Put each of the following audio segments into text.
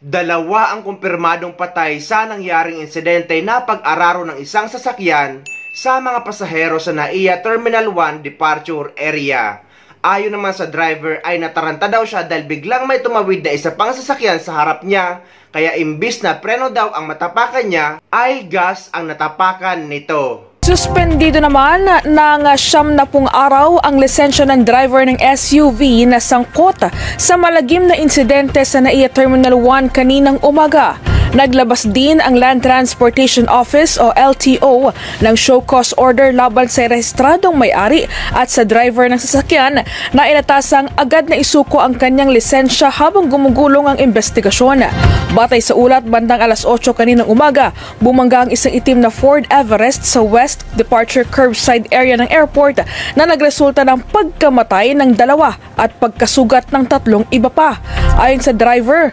Dalawa ang kumpirmadong patay sa nangyaring insidente na pag-araro ng isang sasakyan sa mga pasahero sa NAIA Terminal 1 departure area. Ayon naman sa driver ay nataranta daw siya dahil biglang may tumawid na isa pang sasakyan sa harap niya, kaya imbis na preno daw ang matapakan niya ay gas ang natapakan nito. Suspendido naman ng 70 araw ang lisensya ng driver ng SUV na sangkot sa malagim na insidente sa NAIA Terminal 1 kaninang umaga. Naglabas din ang Land Transportation Office o LTO ng show cause order laban sa rehistradong may-ari at sa driver ng sasakyan na inatasang agad na isuko ang kanyang lisensya habang gumugulong ang investigasyon. Batay sa ulat, bandang alas 8 kaninang umaga, bumangga ang isang itim na Ford Everest sa West Departure Curbside area ng airport na nagresulta ng pagkamatay ng 2 at pagkasugat ng 3 iba pa. Ayon sa driver,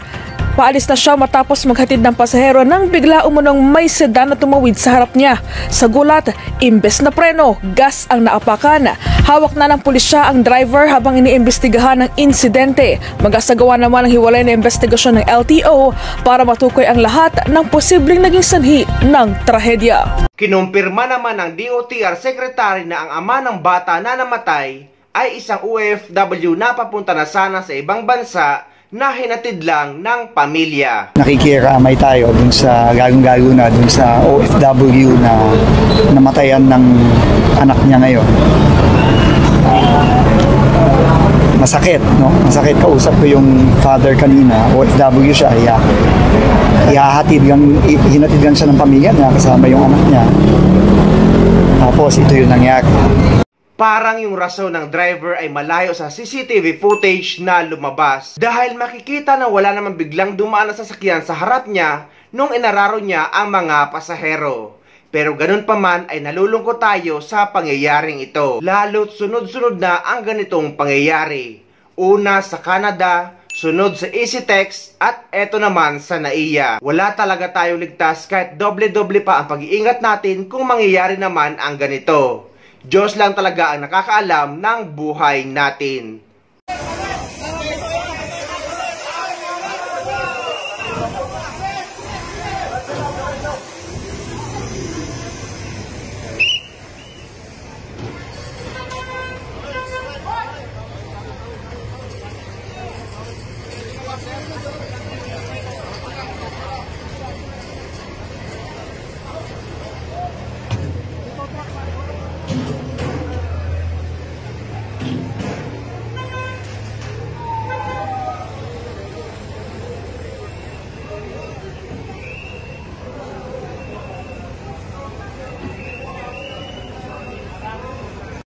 paalis na siya matapos maghatid ng pasahero nang bigla umunong may sedan na tumawid sa harap niya. Sa gulat, imbes na preno, gas ang naapakan. Hawak na ng pulisya ang driver habang iniimbestigahan ng insidente. Magasagawa naman ang hiwalay na investigasyon ng LTO para matukoy ang lahat ng posibleng naging sanhi ng trahedya. Kinumpirma naman ng DOTR Secretary na ang ama ng bata na namatay ay isang OFW na papunta na sana sa ibang bansa na hinatid lang ng pamilya. Nakikiramay tayo dun sa gagong-gago na dun sa OFW na namatayan ng anak niya ngayon. Masakit, no? Masakit. Kausap ko yung father kanina, OFW siya, hinatid lang siya ng pamilya niya kasama yung anak niya. Tapos ito yung nangyari. Parang yung rason ng driver ay malayo sa CCTV footage na lumabas dahil makikita na wala naman biglang dumaan na sasakyan sa harap niya nung inararo niya ang mga pasahero. Pero ganun pa man ay nalulungkot tayo sa pangyayaring ito, lalo't sunod-sunod na ang ganitong pangyayari. Una sa Canada, sunod sa EasyTex at eto naman sa NAIA. Wala talaga tayong ligtas kahit doble-doble pa ang pag-iingat natin kung mangyayari naman ang ganito. Diyos lang talaga ang nakakaalam ng buhay natin.